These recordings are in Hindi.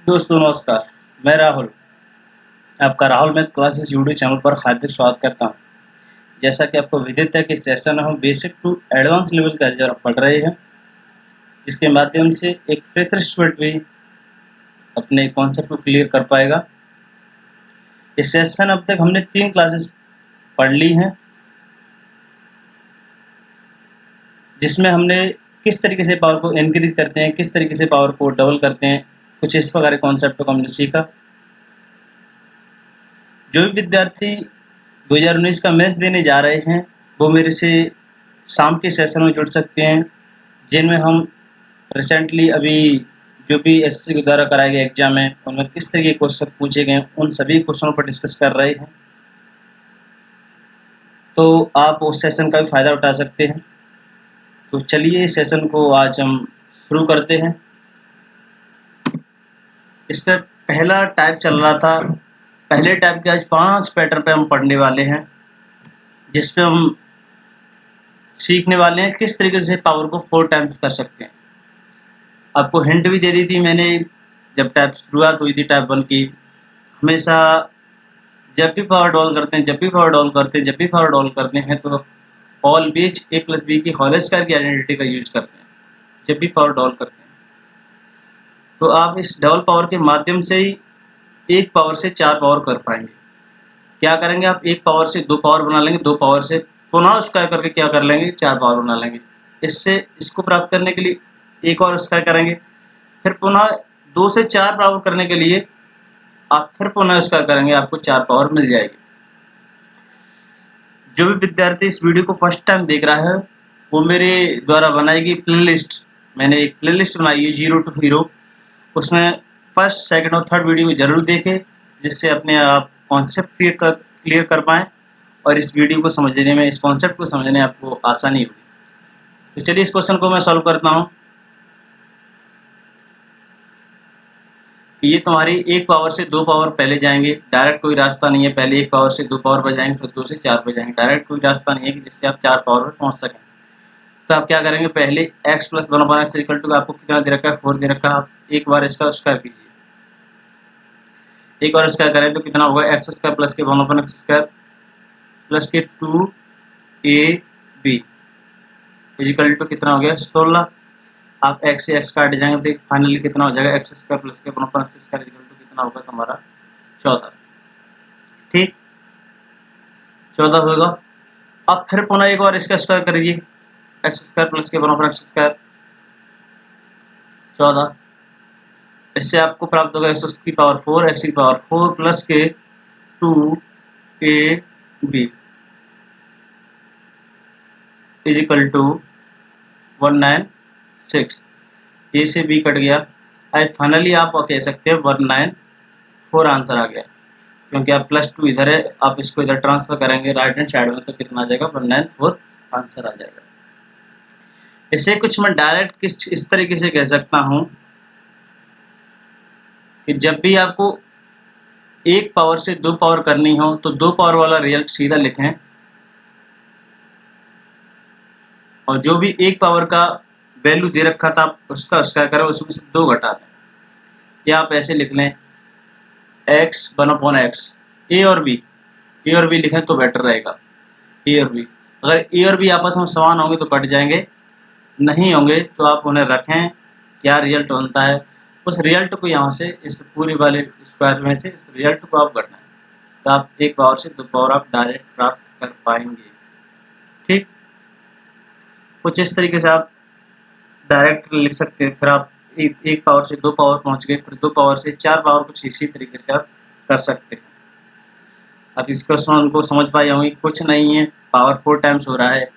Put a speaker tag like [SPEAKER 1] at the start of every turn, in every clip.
[SPEAKER 1] दोस्तों नमस्कार, मैं राहुल, आपका Rahul math classes YouTube channel पर हार्दिक स्वागत करता हूं। जैसा कि आपको विदित है कि सेशन में हम बेसिक टू एडवांस लेवल का अलजेब्रा पढ़ रहे हैं, जिसके माध्यम से एक फ्रेशर स्टूडेंट भी अपने कॉन्सेप्ट को क्लियर कर पाएगा। इस सेशन अब तक हमने 3 क्लासेस पढ़ ली हैं, जिसमें हमने किस तरीके से पावर को इंक्रीज करते हैं, किस तरीके से पावर को डबल करते हैं, कुछ इस प्रकार के कॉन्सेप्ट को हमने सीखा। जो भी विद्यार्थी 2019 का मैथ्स देने जा रहे हैं, वो मेरे से शाम के सेशन में जुड़ सकते हैं, जिनमें हम रिसेंटली अभी जो भी एसएससी के द्वारा कराए गए एग्जाम है, उनमें किस तरह के क्वेश्चन पूछे गए हैं, उन सभी क्वेश्चनों पर डिस्कस कर रहे हैं। तो आप उस सेशन का भी फ़ायदा उठा सकते हैं। तो चलिए इस सेशन को आज हम शुरू करते हैं। इस पर पहला टाइप चल रहा था। पहले टाइप के आज 5 पैटर्न पे हम पढ़ने वाले हैं, जिसपे हम सीखने वाले हैं किस तरीके से पावर को 4 टाइम्स कर सकते हैं। आपको हिंट भी दे दी थी मैंने जब टाइप शुरुआत हुई थी टाइप 1 की। हमेशा जब भी पावर डॉल करते हैं तो ऑलवेज a प्लस बी की होल स्क्वायर की आइडेंटिटी का यूज करते हैं जब भी पावर डॉल करते हैं। तो आप इस डबल पावर के माध्यम से ही एक पावर से 4 पावर कर पाएंगे। क्या करेंगे, आप एक पावर से 2 पावर बना लेंगे, 2 पावर से पुनः स्क्वायर करके क्या कर लेंगे, 4 पावर बना लेंगे। इससे इसको प्राप्त करने के लिए एक और स्क्वायर करेंगे, फिर पुनः 2 से 4 पावर करने के लिए आप फिर पुनः स्क्वायर करेंगे, आपको 4 पावर मिल जाएगी। जो भी विद्यार्थी इस वीडियो को फर्स्ट टाइम देख रहा है, वो मेरे द्वारा बनाई गई प्लेलिस्ट, मैंने एक प्लेलिस्ट बनाई है 0 to हीरो। उसमें फर्स्ट, सेकंड और थर्ड वीडियो को जरूर देखें, जिससे अपने आप कॉन्सेप्ट क्लियर कर पाएँ और इस वीडियो को समझने में, इस कॉन्सेप्ट को समझने में आपको आसानी होगी। तो चलिए इस क्वेश्चन को मैं सॉल्व करता हूँ। ये तुम्हारी एक पावर से 2 पावर पहले जाएंगे, डायरेक्ट कोई रास्ता नहीं है। पहले एक पावर से 2 पावर पर जाएंगे, फिर 2 से 4 पर जाएंगे। डायरेक्ट कोई रास्ता नहीं है कि जिससे आप 4 पावर पर पहुंच सकें। तो आप क्या करेंगे, पहले x plus 1/x equal to आपको कितना दे रखा है, 4 दे रखा है। आप एक बार इसका स्क्वायर कीजिए, एक बार स्क्वायर करें तो कितना होगा, x स्क्वायर प्लस के 1/x स्क्वायर प्लस के 2ab इक्वल टू कितना हो गया, 16। आप x से x काट जाएंगे तो फाइनली कितना हो जाएगा, x स्क्वायर प्लस के 1/x स्क्वायर इक्वल टू कितना होगा तुम्हारा 14। ठीक, 14 होगा। अब फिर पुनः एक और इसका स्क्वायर करिए, एक्स स्क्वायर प्लस के 1/x स्क्वायर 14। इससे आपको प्राप्त होगा x की पावर 4, x की पावर 4 प्लस के 2ab इज इक्वल टू 196। ए से बी कट गया। अब फाइनली आप कह सकते हैं 194 आंसर आ गया, क्योंकि आप +2 इधर है, आप इसको इधर ट्रांसफर करेंगे राइट हैंड साइड में तो कितना आ जाएगा, 194 आंसर आ जाएगा। इसे कुछ मैं डायरेक्ट इस तरीके से कह सकता हूं कि जब भी आपको एक पावर से 2 पावर करनी हो तो 2 पावर वाला रिजल्ट सीधा लिखें, और जो भी एक पावर का वैल्यू दे रखा था आप उसका स्क्वायर करें, उसमें से 2 घटा दें। या आप ऐसे लिख लें x 1/x। ए और बी लिखें तो बेटर रहेगा। ए और बी, अगर ए और बी आपस में समान होंगे तो कट जाएंगे, नहीं होंगे तो आप उन्हें रखें। क्या रिजल्ट बनता है, उस रिजल्ट को यहाँ से इस पूरे वाले स्क्वायर में से इस रिजल्ट को आप घटाएं, तो आप एक पावर से 2 पावर आप डायरेक्ट प्राप्त कर पाएंगे। ठीक, कुछ इस तरीके से आप डायरेक्ट लिख सकते हैं। फिर आप एक पावर से 2 पावर पहुँच गए, फिर 2 पावर से 4 पावर, कुछ इसी तरीके से आप कर सकते हैं। अब इस क्वेश्चन को समझ पाए होंगे, कुछ नहीं है, पावर 4 टाइम्स हो रहा है,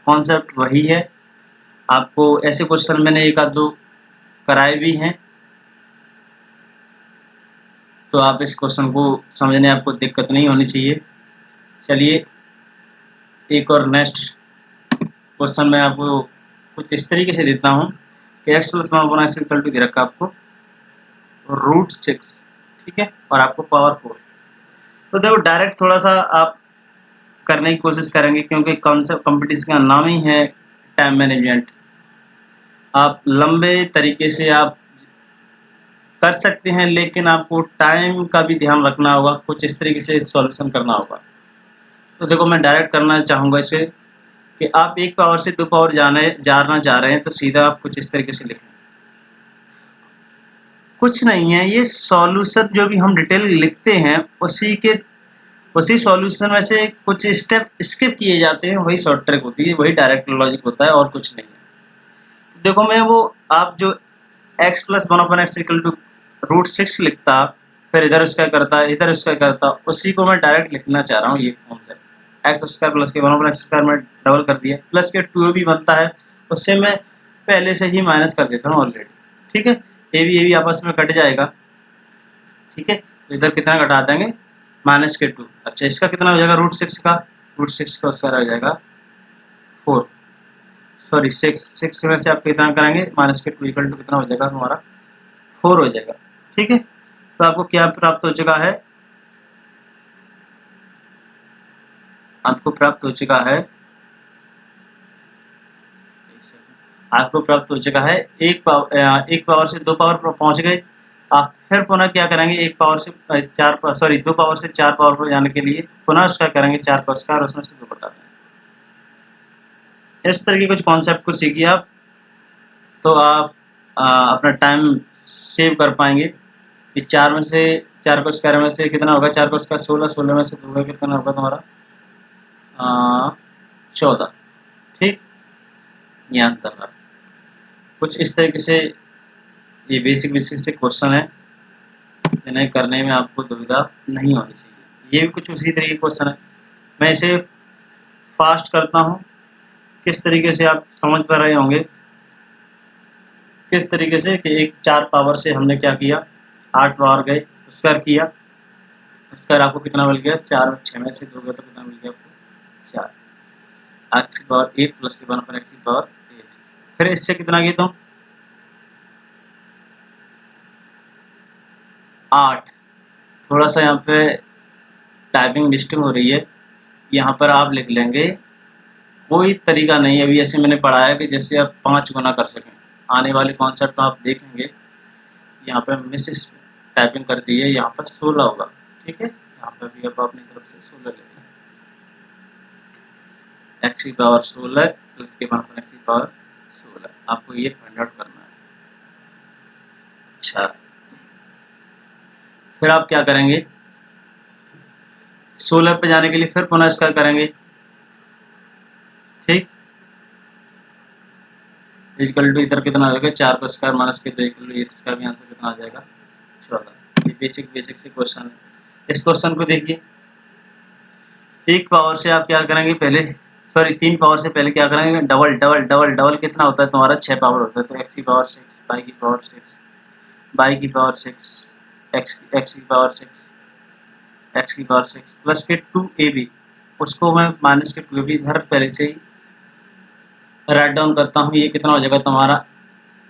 [SPEAKER 1] कॉन्सेप्ट वही है। आपको ऐसे क्वेश्चन मैंने एक आध 2 कराए भी हैं, तो आप इस क्वेश्चन को समझने आपको दिक्कत नहीं होनी चाहिए। चलिए एक और नेक्स्ट क्वेश्चन मैं आपको कुछ इस तरीके से देता हूँ कि x plus 1/x equal to दे रखा आपको √6, ठीक है, और आपको पावर 4। तो देखो डायरेक्ट थोड़ा सा आप करने की कोशिश करेंगे, क्योंकि कॉन्सेप्ट कंपटीशन का नाम ही है टाइम मैनेजमेंट। आप लंबे तरीके से आप कर सकते हैं, लेकिन आपको टाइम का भी ध्यान रखना होगा, कुछ इस तरीके से सॉल्यूशन करना होगा। तो देखो मैं डायरेक्ट करना चाहूँगा इसे कि आप 1 पावर से 2 पावर जानना चाह रहे हैं, तो सीधा आप कुछ इस तरीके से लिखें। कुछ नहीं है, ये सॉल्यूशन जो भी हम डिटेल लिखते हैं उसी सॉल्यूशन में से कुछ स्टेप स्किप किए जाते हैं, वही शॉर्ट ट्रिक होती है, वही डायरेक्ट लॉजिक होता है और कुछ नहीं है। तो देखो मैं वो आप जो x + 1/x = √6 लिखता, फिर इधर उसका करता, इधर उसका करता, उसी को मैं डायरेक्ट लिखना चाह रहा हूँ ये फॉर्म से। x² + के 1/x² में डबल कर दिया, प्लस के 2 भी बनता है, उससे मैं पहले से ही माइनस कर देता हूँ ऑलरेडी। ठीक है, ए भी आपस में कट जाएगा। ठीक है, तो इधर कितना घटा देंगे, -2। अच्छा, इसका कितना हो जाएगा √6 का, √6 का उसका रह जाएगा 4, सॉरी 6 में से आप कितना कराएंगे, -2 = कितना हो जाएगा हमारा 4 हो जाएगा। ठीक है, तो आपको क्या प्राप्त हो चुका है, आपको प्राप्त हो चुका है, आपको प्राप्त हो चुका है 1 पावर से 2 पावर पर पहुंच गए। आप फिर पुनः क्या करेंगे, 1 पावर से 2 पावर से 4 पावर पर जाने के लिए पुनः उसका करेंगे 4 का स्क्वायर, उसमें से 2 घटा देंगे। इस तरह के कुछ कॉन्सेप्ट को सीखिए आप, तो आप अपना टाइम सेव कर पाएंगे कि 4 में से 4 का स्क्वायर में से कितना होगा, 4 का स्क्वायर 16, 16 में से 2 का कितना होगा तुम्हारा 14। ठीक, ये आंसर रहा। कुछ इस तरीके से ये बेसिक से क्वेश्चन है, जिन्हें करने में आपको दुविधा नहीं होनी चाहिए। ये भी कुछ उसी तरीके के क्वेश्चन है, मैं इसे फास्ट करता हूँ, किस तरीके से आप समझ पा रहे होंगे, किस तरीके से कि एक 4 पावर से हमने क्या किया, 8 पावर गए, स्क्वायर किया, स्क्वायर आपको कितना मिल गया, 4 में 6 में से 2 गया तो कितना मिल गया आपको 4, x की पावर 8 प्लस के 1/x की पावर 8। फिर इससे कितना गया तुम 8। थोड़ा सा यहाँ पे टाइपिंग मिस्टेक हो रही है, यहाँ पर आप लिख लेंगे, कोई तरीका नहीं अभी ऐसे मैंने पढ़ा है कि जैसे आप 5 गुना कर सकें। आने वाले कॉन्सेप्ट आप देखेंगे, यहाँ पर मिस टाइपिंग कर दी है, यहाँ पर 16 होगा। ठीक है, यहाँ पर भी आप अपनी तरफ से 16 ले लें, x की पावर 16 प्लस के 1/x की पावर 16, आपको ये फाइंड आउट करना है। अच्छा, फिर आप क्या करेंगे, 16 पे जाने के लिए फिर पुनः इसका करेंगे। ठीक, इक्वल टू इधर कितना आ जाएगा, 4 का स्क्वायर माइनस के 2 इक्वल टू इसका भी आंसर कितना आ जाएगा 14। ये बेसिक से क्वेश्चन है। इस क्वेश्चन को देखिए, 1 पावर से आप क्या करेंगे, पहले सॉरी 3 पावर से पहले क्या करेंगे, डबल डबल डबल डबल कितना होता है तुम्हारा 6 पावर होता है, तो x की पावर 6, y की पावर 6, y की पावर 6, x की पावर 6, x की पावर 6 प्लस के 2ab, उसको मैं माइनस के 2ab इधर पहले से ही राइट डाउन करता हूँ। ये कितना हो जाएगा तुम्हारा,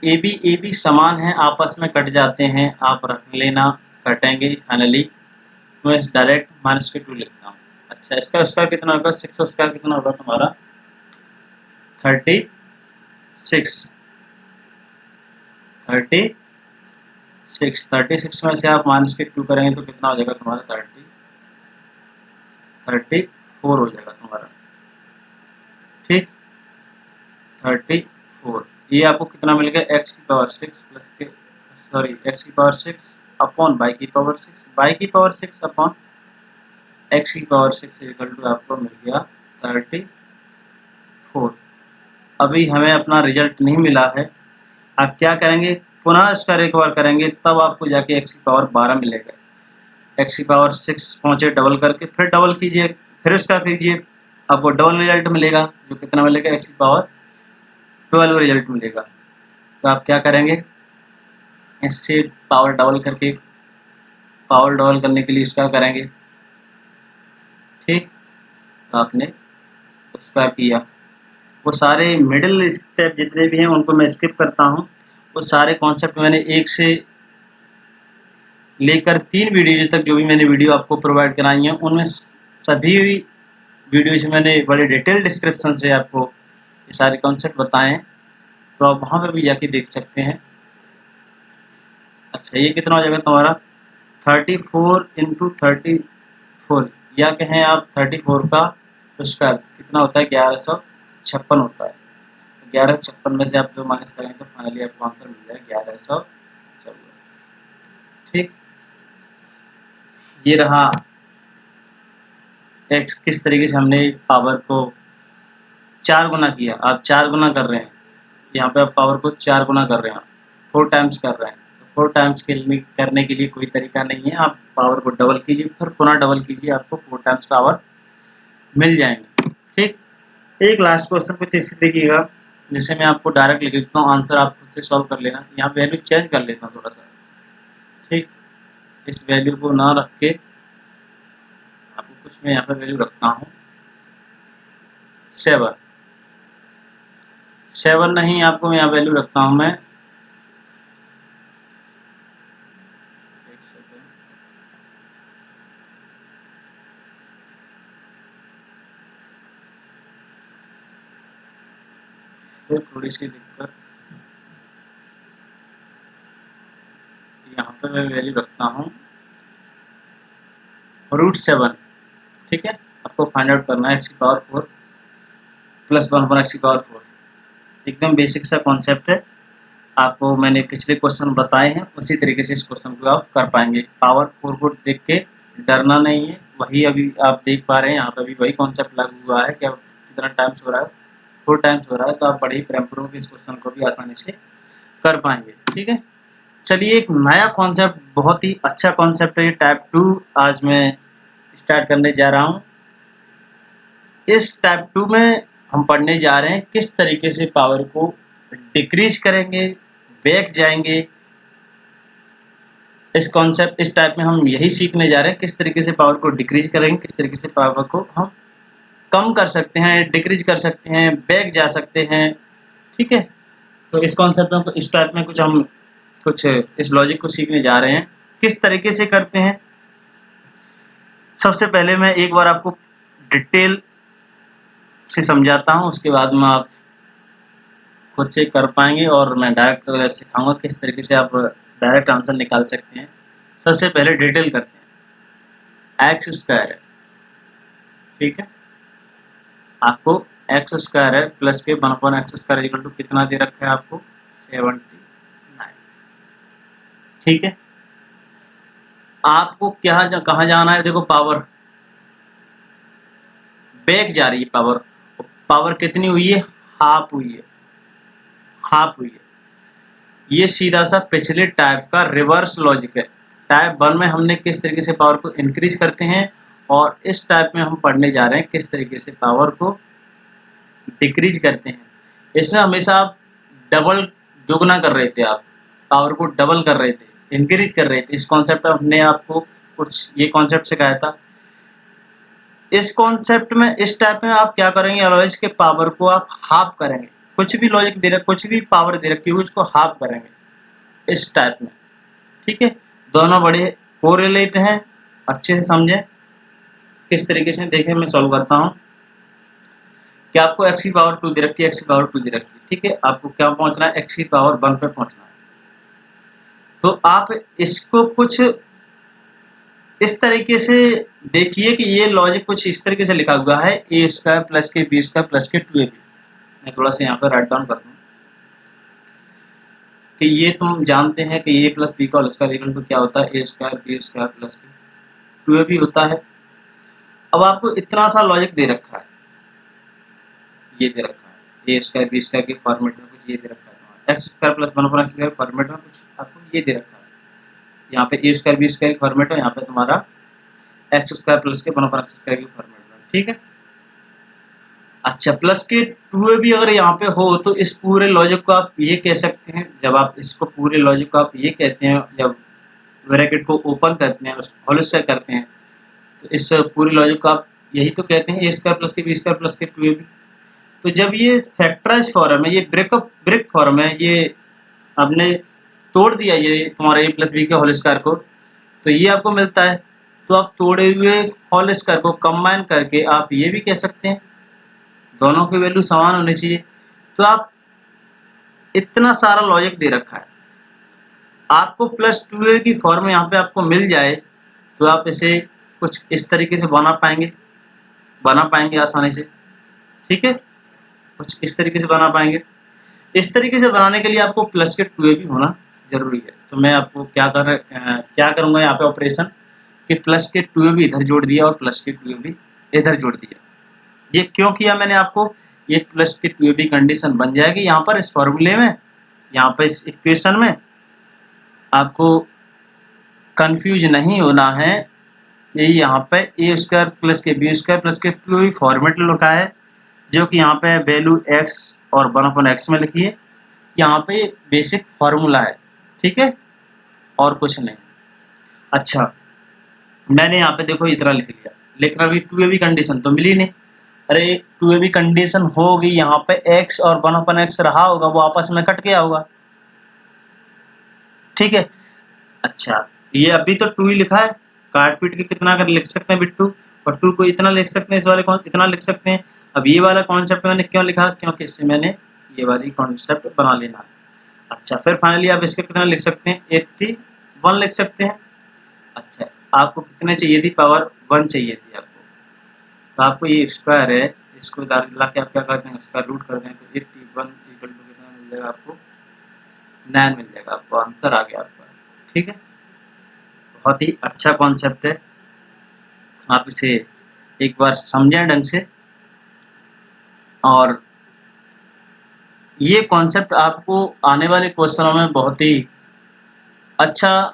[SPEAKER 1] ए बी समान है, आपस में कट जाते हैं, आप रख लेना, कटेंगे फाइनली। मैं डायरेक्ट माइनस के 2 लिखता हूँ। अच्छा, इसका उसका कितना होगा, 6 उसका कितना होगा तुम्हारा 36, 36 में से आप माइनस के 2 करेंगे तो कितना हो जाएगा तुम्हारा 34 हो जाएगा तुम्हारा। ठीक, 34, ये आपको कितना मिल गया, x की पावर 6 प्लस के सॉरी x की पावर 6 अपॉन y की पावर 6, y की पावर 6 अपॉन x की पावर 6 इक्वल टू आपको मिल गया 34। अभी हमें अपना रिजल्ट नहीं मिला है, आप क्या करेंगे, पुनः इसका एक बार करेंगे, तब आपको जाके x की पावर 12 मिलेगा। x की पावर 6 पहुँचे डबल करके, फिर डबल कीजिए, फिर उसका कीजिए, आपको डबल रिजल्ट मिलेगा, जो कितना मिलेगा, x की पावर 12 रिजल्ट मिलेगा। तो आप क्या करेंगे, इससे पावर डबल करके, पावर डबल करने के लिए इसका करेंगे। ठीक, तो आपने उसका किया, वो सारे मिडिल स्टेप जितने भी हैं उनको मैं स्किप करता हूँ। वो सारे कॉन्सेप्ट मैंने 1 से लेकर 3 वीडियो तक जो भी मैंने वीडियो आपको प्रोवाइड कराई हैं, उनमें सभी वीडियोज मैंने बड़े डिटेल डिस्क्रिप्शन से आपको ये सारे कॉन्सेप्ट बताएं, तो आप वहाँ पर भी जाके देख सकते हैं। अच्छा ये कितना हो जाएगा तुम्हारा 34 इंटू 34, या कहें आप 34 का स्क्वायर कितना होता है 1156 होता है। 1156 में से आप 2 माइनस करेंगे तो फाइनली आपको आंसर मिल जाएगा 1114। ठीक, ये रहा एक्स किस तरीके से हमने पावर को 4 गुना किया। आप 4 गुना कर रहे हैं, यहाँ पे आप पावर को 4 गुना कर रहे हैं, 4 टाइम्स कर रहे हैं। तो 4 टाइम्स करने के लिए कोई तरीका नहीं है, आप पावर को डबल कीजिए, फिर पुनः डबल कीजिए, आपको 4 टाइम्स पावर मिल जाएंगे। ठीक, एक लास्ट क्वेश्चन कुछ इसी देखिएगा, जैसे मैं आपको डायरेक्ट लिख देता हूँ, आंसर आप खुद से सॉल्व कर लेना। यहाँ वैल्यू चेंज कर लेता हूँ थोड़ा सा। ठीक, इस वैल्यू को ना रख के आपको कुछ मैं यहाँ पर वैल्यू रखता हूँ 7 नहीं, आपको यहाँ वैल्यू रखता हूँ मैं, एक सेकंड, फिर थोड़ी सी दिक्कत, यहाँ पर मैं वैल्यू रखता हूँ √7। ठीक है, आपको फाइंड आउट करना है x⁴ प्लस 1/x⁴। एकदम बेसिक सा कॉन्सेप्ट है, आपको मैंने पिछले क्वेश्चन बताए हैं, उसी तरीके से इस क्वेश्चन को आप कर पाएंगे। पावर 4 को देख के डरना नहीं है, वही अभी आप देख पा रहे हैं, यहाँ पर भी वही कॉन्सेप्ट लागू हुआ है। क्या कितना टाइम्स हो रहा है, 4 टाइम्स हो रहा है, तो आप बड़े ही प्रेमपूर्वक इस क्वेश्चन को भी आसानी से कर पाएंगे। ठीक है, चलिए एक नया कॉन्सेप्ट, बहुत ही अच्छा कॉन्सेप्ट है ये, टाइप 2 आज मैं स्टार्ट करने जा रहा हूँ। इस टाइप 2 में हम पढ़ने जा रहे हैं किस तरीके से पावर को डिक्रीज करेंगे, बैक जाएंगे। इस टाइप में हम यही सीखने जा रहे हैं किस तरीके से पावर को डिक्रीज करेंगे, किस तरीके से पावर को हम कम कर सकते हैं, डिक्रीज कर सकते हैं, बैक जा सकते हैं। ठीक है, तो इस कॉन्सेप्ट में इस टाइप में कुछ इस लॉजिक को सीखने जा रहे हैं, किस तरीके से करते हैं। सबसे पहले मैं एक बार आपको डिटेल से समझाता हूँ, उसके बाद में आप खुद से कर पाएंगे और मैं डायरेक्ट सिखाऊंगा किस तरीके से आप डायरेक्ट आंसर निकाल सकते हैं। सबसे पहले डिटेल करते हैं, x² है। ठीक है, आपको x² है प्लस के 1/x² इक्वल टू कितना दे रखा है आपको 79। ठीक है, आपको कहाँ जाना है, देखो पावर बैक जा रही है, पावर कितनी हुई है, हाफ हुई है, हाफ हुई है। ये सीधा सा पिछले टाइप का रिवर्स लॉजिक है। टाइप 1 में हमने किस तरीके से पावर को इंक्रीज करते हैं, और इस टाइप में हम पढ़ने जा रहे हैं किस तरीके से पावर को डिक्रीज करते हैं। इसमें हमेशा आप डबल दोगुना कर रहे थे, आप पावर को डबल कर रहे थे, इंक्रीज कर रहे थे। इस कॉन्सेप्ट में हमने आपको कुछ ये कॉन्सेप्ट सिखाया था। इस कॉन्सेप्ट में इस टाइप में आप क्या करेंगे, अलॉयज के पावर को आप हाफ करेंगे। कुछ भी लॉजिक दे रखा, कुछ भी पावर दे रखी है उसको हाफ करेंगे इस टाइप में। ठीक है, दोनों बड़े कोरिलेट हैं, अच्छे से समझें किस तरीके से। देखें मैं सॉल्व करता हूँ कि आपको x⁴ दे रखी है, x⁴ दे रखी है। ठीक है, आपको क्या पहुंचना है, x⁴ पे पहुंचना है। तो आप इसको कुछ इस तरीके से देखिए कि ये लॉजिक कुछ इस तरीके से लिखा हुआ है, a² प्लस के b² प्लस के 2ab। मैं थोड़ा सा यहाँ पर राइट डाउन कर दूँ कि ये तुम जानते हैं कि a प्लस b का होल स्क्वायर इक्वल टू क्या होता है, a² b² प्लस के 2ab होता है। अब आपको इतना सा लॉजिक दे रखा है, ये दे रखा है a² b² के फॉर्मेट में कुछ ये दे रखा है, x² प्लस 1/x² फॉर्मेट में कुछ आपको ये दे रखा है। यहाँ पे a² b² के फॉर्मेट है, यहाँ पे तुम्हारा x² प्लस के 1/x² के फॉर्मेट में। ठीक है, अच्छा प्लस के 2ab अगर यहाँ पे हो तो इस पूरे लॉजिक को आप ये कह सकते हैं, जब आप इसको पूरे लॉजिक को आप ये कहते हैं, जब ब्रैकेट को ओपन करते हैं, होल स्क्वायर करते हैं, तो इस पूरे लॉजिक को आप यही तो कहते हैं a² प्लस के b² प्लस के 2ab। तो जब ये फैक्टराइज फॉर्म है, ये ब्रेक फॉर्म है, ये आपने तोड़ दिया ये तुम्हारा a प्लस बी के होल स्क्वायर को, तो ये आपको मिलता है। तो आप तोड़े हुए होल स्क्वायर को कंबाइन करके आप ये भी कह सकते हैं, दोनों की वैल्यू समान होनी चाहिए। तो आप इतना सारा लॉजिक दे रखा है, आपको प्लस 2a की फॉर्म यहाँ पे आपको मिल जाए तो आप इसे कुछ इस तरीके से बना पाएंगे आसानी से। ठीक है, कुछ इस तरीके से बना पाएंगे। इस तरीके से बनाने के लिए आपको प्लस के 2a भी होना जरूरी है। तो मैं आपको क्या करूंगा यहाँ पे ऑपरेशन कि प्लस के 2a भी इधर जोड़ दिया और प्लस के 2a भी इधर जोड़ दिया। ये क्यों किया मैंने आपको, ये प्लस के 2a भी कंडीशन बन जाएगी यहाँ पर इस फॉर्मूले में, यहाँ पे इस इक्वेशन में। आपको कंफ्यूज नहीं होना है। ये यहाँ पे ए स्क्वायर प्लस के बी स्क्वायर प्लस के 2a फॉर्मेट लिखा है, जो कि यहाँ पे वैल्यू x और 1/x में लिखी है। यहाँ पे बेसिक फॉर्मूला है, ठीक है, और कुछ नहीं। अच्छा, मैंने यहाँ पे देखो इतना लिख लिया, लेकिन अभी 2a भी कंडीशन तो मिली नहीं। अरे 2a भी कंडीशन होगी, यहाँ पे x और 1/x रहा होगा, वो आपस में कट गया होगा। ठीक है, अच्छा, ये अभी तो 2 ही लिखा है, काट पीट के कितना कर लिख सकते हैं बिट्टू, और 2 को इतना लिख सकते हैं, इस वाले को इतना लिख सकते हैं। अब ये वाला कॉन्सेप्ट मैंने क्यों लिखा, क्योंकि इससे मैंने ये वाली कॉन्सेप्ट बना लेना। अच्छा, फिर फाइनली आप इसके कितना लिख सकते हैं, 81 लिख सकते हैं। अच्छा, आपको कितने चाहिए थी, पावर 1 चाहिए थी आपको, तो आपको ये स्क्वायर है, इसको ला के आप क्या करते हैं, उसका रूट कर दें तो 81 इक्वल टू कितना मिल जाएगा आपको, 9 मिल जाएगा। आपको आंसर आ गया आपका। ठीक है, बहुत ही अच्छा कॉन्सेप्ट है, आप इसे एक बार समझें ढंग से, और ये कॉन्सेप्ट आपको आने वाले क्वेश्चनों में बहुत ही अच्छा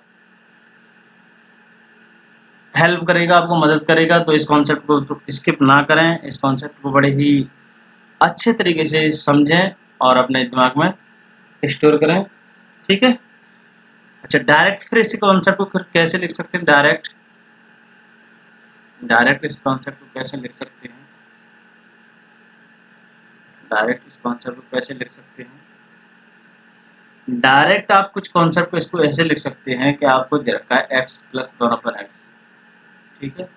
[SPEAKER 1] हेल्प करेगा, आपको मदद करेगा। तो इस कॉन्सेप्ट को स्किप ना करें, इस कॉन्सेप्ट को बड़े ही अच्छे तरीके से समझें और अपने दिमाग में स्टोर करें। ठीक है, अच्छा, डायरेक्ट फिर इस कॉन्सेप्ट को फिर कैसे लिख सकते हैं, डायरेक्ट इस कॉन्सेप्ट को कैसे लिख सकते हैं, डायरेक्ट इस कॉन्सेप्ट को कैसे लिख सकते हैं, डायरेक्ट आप कुछ कॉन्सेप्ट को इसको ऐसे लिख सकते हैं कि आपको दे रखा है x प्लस 1/x, ठीक है,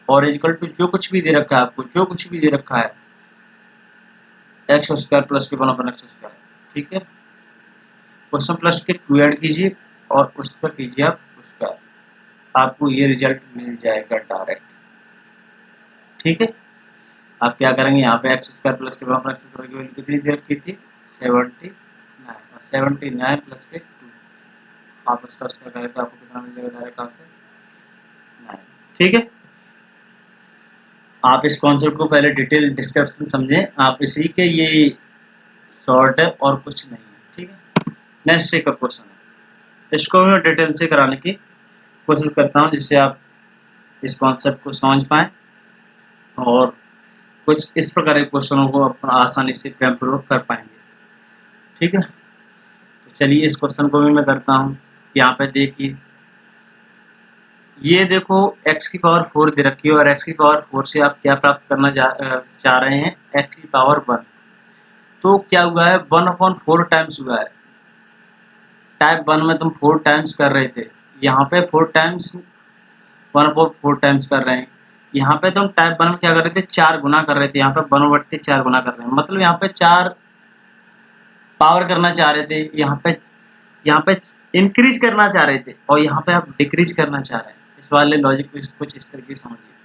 [SPEAKER 1] और इक्वल टू जो कुछ भी दे रखा है आपको, जो कुछ भी दे रखा है x स्क्वायर प्लस के 1/x स्क्वायर, ठीक है, क्वेश्चन प्लस के 2 ऐड कीजिए और उस पर कीजिए आप उसका, आपको ये रिजल्ट मिल जाएगा डायरेक्ट। ठीक है, आप क्या करेंगे, यहाँ पे x स्क्वायर प्लस के 1/x स्क्वायर की वैल्यू कितनी दे रखी थी, 79, और 79 प्लस के 2 आप उसका स्क्वायर करें तो आपको कितना मिल जाएगा, डायरेक्ट आंसर 9। ठीक है, आप इस कॉन्सेप्ट को पहले डिटेल डिस्क्रिप्शन समझें, आप इसी के ये शॉर्ट है और कुछ नहीं है। ठीक है, नेक्स्ट एक क्वेश्चन है, इसको मैं डिटेल से कराने की कोशिश करता हूँ जिससे आप इस कॉन्सेप्ट को समझ पाएँ और कुछ इस प्रकार के क्वेश्चनों को अपना आसानी से कंप्यूटर कर पाएंगे। ठीक है, तो चलिए इस क्वेश्चन को भी मैं करता हूँ। यहाँ पे देखिए, ये देखो x की पावर 4 दे रखी है और x की पावर 4 से आप क्या प्राप्त करना चाह रहे हैं, x की पावर 1। तो क्या हुआ है, 1/4 टाइम्स हुआ है। टाइप 1 में तुम 4 टाइम्स कर रहे थे, यहाँ पे 4 टाइम्स 1/4 टाइम्स कर रहे हैं। यहाँ पे तुम टाइप 1 में क्या कर रहे थे, 4 गुना कर रहे थे, यहाँ पे 1/4 गुना कर रहे हैं, मतलब यहाँ पे 4 पावर करना चाह रहे थे, यहाँ पे इंक्रीज करना चाह रहे थे, और यहाँ पे आप डिक्रीज करना चाह रहे हैं। इस वाले लॉजिक को कुछ इस तरीके से समझिए।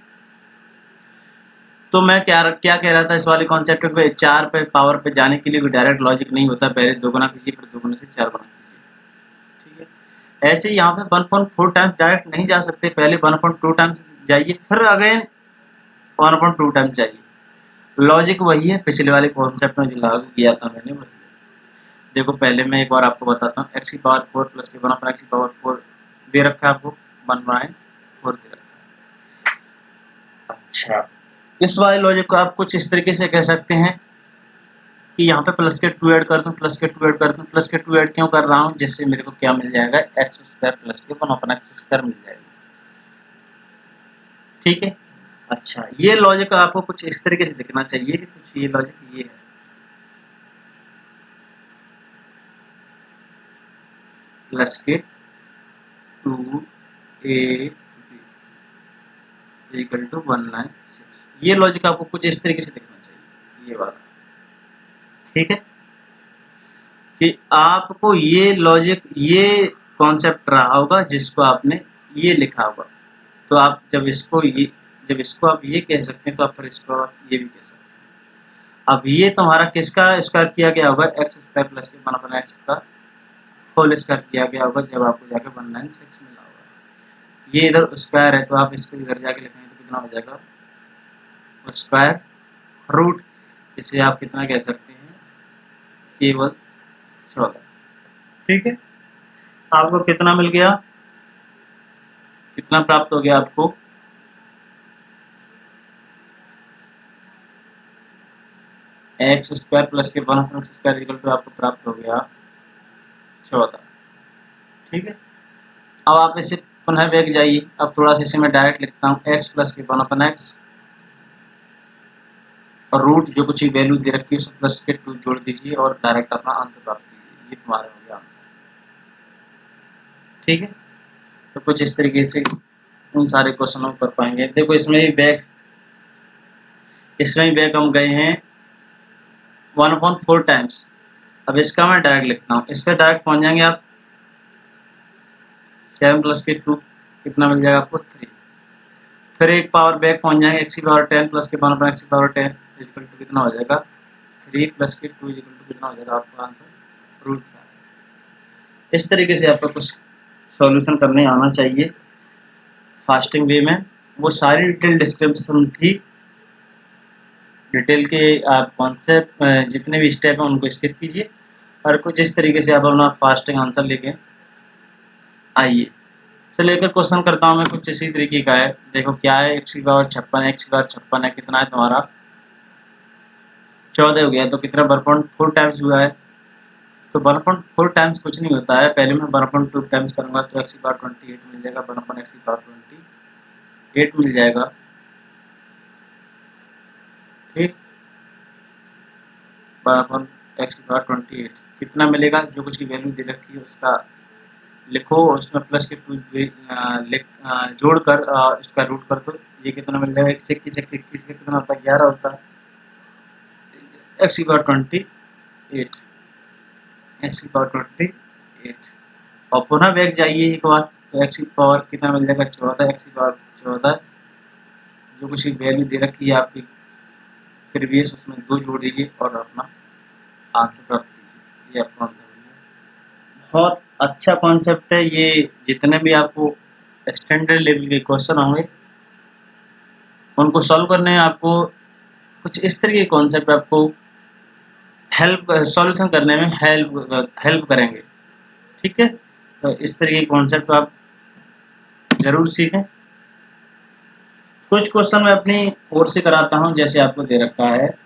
[SPEAKER 1] तो मैं क्या क्या कह रहा था, इस वाले कॉन्सेप्ट पे 4 पे पावर पे जाने के लिए कोई डायरेक्ट लॉजिक नहीं होता, पहले 2 गुना कीजिए फिर 2 गुना से 4 गुना कीजिए। ठीक है, ऐसे ही यहाँ पे 1/4 टाइम्स डायरेक्ट नहीं जा सकते, पहले 1/2 टाइम्स जाइए फिर अगेन 1/2 टाइम्स जाइए। लॉजिक वही है, पिछले वाले कॉन्सेप्ट में जो लागू किया था मैंने वही। देखो पहले मैं एक बार आपको बताता हूँ, x की पावर 4 प्लस के 1/x की पावर 4 दे रखा है आपको, 1/4 दे रखा है। अच्छा, इस वाले लॉजिक को आप कुछ इस तरीके से कह सकते हैं कि यहाँ पे प्लस के 2 ऐड कर दूँ, प्लस के 2 ऐड कर दूँ, प्लस के 2 ऐड क्यों कर रहा हूँ, जिससे मेरे को क्या मिल जाएगा, x स्क्वायर प्लस के 1/x स्क्वायर मिल जाएगा। ठीक है, अच्छा, ये लॉजिक आपको कुछ इस तरीके से दिखना चाहिए कि कुछ ये लॉजिक ये है, प्लस के 2a इक्वल टू 196, ये लॉजिक आपको कुछ इस तरीके से दिखना चाहिए, ये वाला। ठीक है, कि आपको ये लॉजिक, ये कॉन्सेप्ट रहा होगा जिसको आपने ये लिखा होगा, तो आप जब इसको आप ये कह सकते हैं तो आप फिर इसको आप ये भी कह सकते हैं। अब ये तुम्हारा किसका स्क्वायर किया गया होगा, एक्स स्क्वायर प्लस के 1/x का होल स्क्वायर किया गया होगा जब आपको जाके 196 मिला होगा। ये इधर स्क्वायर है तो आप इसको इधर जाके लिखेंगे तो कितना हो जाएगा, स्क्वायर रूट, इसे आप कितना कह सकते हैं, केवल 14। ठीक है, आपको कितना मिल गया, कितना प्राप्त हो गया आपको, एक्स स्क्वायर प्लस के 1/x स्क्वायर इक्वल टू आपको प्राप्त हो गया 14। ठीक है, अब आप इसे पुनः बैक जाइए, अब थोड़ा सा इसे मैं डायरेक्ट लिखता हूँ, एक्स प्लस के 1/x और रूट जो कुछ वैल्यू दे रखी है उस प्लस के 2 जोड़ दीजिए और डायरेक्ट अपना आंसर प्राप्त कीजिए, ये तुम्हारा हो गया आंसर। ठीक है, तो कुछ इस तरीके से उन सारे क्वेश्चनों को कर पाएंगे। देखो इसमें भी बैक हम गए हैं 1/4 टाइम्स। अब इसका मैं डायरेक्ट लिखता हूँ, इस पर डायरेक्ट पहुंच जाएंगे आप, 7 प्लस के 2 कितना मिल जाएगा आपको 3, फिर एक पावर बैक पहुंच जाएंगे एक्स की पावर 10 प्लस के 1/x की पावर 10 इक्वल टू कितना हो जाएगा 3 प्लस के 2 इक्वल टू कितना हो जाएगा आपका आंसर रूट। इस तरीके से आपका कुछ सॉल्यूशन करने आना चाहिए फास्टिंग वे में। वो सारी डिटेल डिस्क्रिप्शन थी, डिटेल के आप कॉन्सेप्ट जितने भी स्टेप हैं उनको स्किप कीजिए और कुछ इस तरीके से आप अपना फास्टिंग आंसर लेके आइए। चलिए एक क्वेश्चन करता हूँ मैं, कुछ इसी तरीके का है। देखो क्या है, एक्स की पावर 56 एक्स की पावर 56 है, कितना है तुम्हारा 14 हो गया, तो कितना 1/4 टाइम्स हुआ है, तो 1/4 टाइम्स कुछ नहीं होता है, पहले मैं 1/2 टाइम्स करूंगा तो एक्स की पावर 28 मिल जाएगा, 1/x की पावर 28 मिल जाएगा। ठीक, 1/x की पावर 28 कितना मिलेगा, जो कुछ की वैल्यू दे रखी है उसका लिखो और उसमें प्लस के 2 जोड़कर इसका रूट कर दो, ये कितना मिल जाएगा, 21 कितना होता है 11 होता है, एक्स की पावर 28 एक्स की पावर 28 और पुनः बैक जाइए एक बार, तो एक्स की पावर कितना मिल जाएगा 14, एक्स की पावर 14 जो कुछ वैल्यू दे रखी है आपकी प्रीवियस उसमें 2 जोड़ दीजिए और अपना आंसर प्राप्त कीजिए। ये आपका आंसर है। बहुत अच्छा कॉन्सेप्ट है ये, जितने भी आपको स्टैंडर्ड लेवल के क्वेश्चन होंगे उनको सॉल्व करने में आपको कुछ इस तरह के कॉन्सेप्ट आपको सॉल्यूशन करने में हेल्प करेंगे। ठीक है, तो इस तरह के कॉन्सेप्ट आप जरूर सीखें। कुछ क्वेश्चन मैं अपनी ओर से कराता हूं, जैसे आपको दे रखा है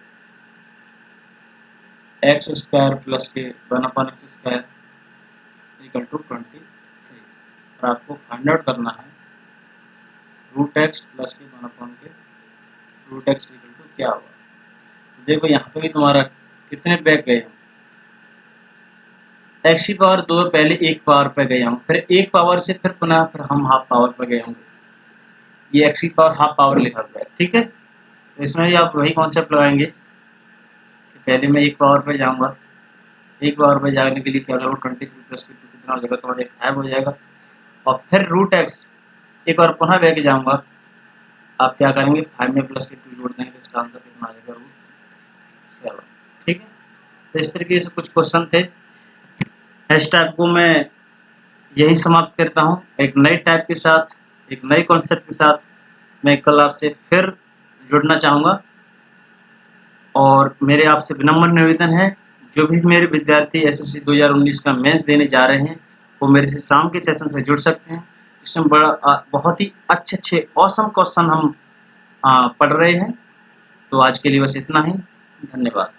[SPEAKER 1] एक्स स्क्वायर प्लस के 1/x स्क्वायर इक्वल टू 23 और आपको फाइंड आउट करना है रूट एक्स प्लस के 1/के रूट एक्स इक्वल टू क्या होगा। देखो यहाँ पे भी तुम्हारा कितने बैक गए हम, एक्स की पावर 2 पहले एक पावर पे गए हम, फिर एक पावर से फिर पुनः फिर हम हाफ पावर पे गए होंगे, ये एक्स की पावर हाफ पावर लिखा हुआ है। ठीक है, तो इसमें भी आप वही कॉन्सेप्ट लगाएंगे कि पहले मैं एक पावर पे जाऊंगा, एक पावर पे जाने के लिए क्या करूँ 23 प्लस के 2 कितना हो जाएगा, तो 5 हो जाएगा और फिर रूट एक्स एक बार पुनः बैक जाऊंगा, आप क्या करेंगे 5 में प्लस के 2 जोड़ देंगे तो इसका आंसर कितना आ जाएगा रूट 7। ठीक है, तो इस तरीके से कुछ क्वेश्चन थे। इस टाइप को मैं यही समाप्त करता हूँ, एक नए टाइप के साथ, एक नए कॉन्सेप्ट के साथ मैं कल आपसे फिर जुड़ना चाहूँगा और मेरे आपसे विनम्र निवेदन है, जो भी मेरे विद्यार्थी एसएससी 2019 का मेंस देने जा रहे हैं वो मेरे से शाम के सेशन से जुड़ सकते हैं, इसमें बहुत ही अच्छे ऑसम क्वेश्चन हम पढ़ रहे हैं। तो आज के लिए बस इतना ही, धन्यवाद।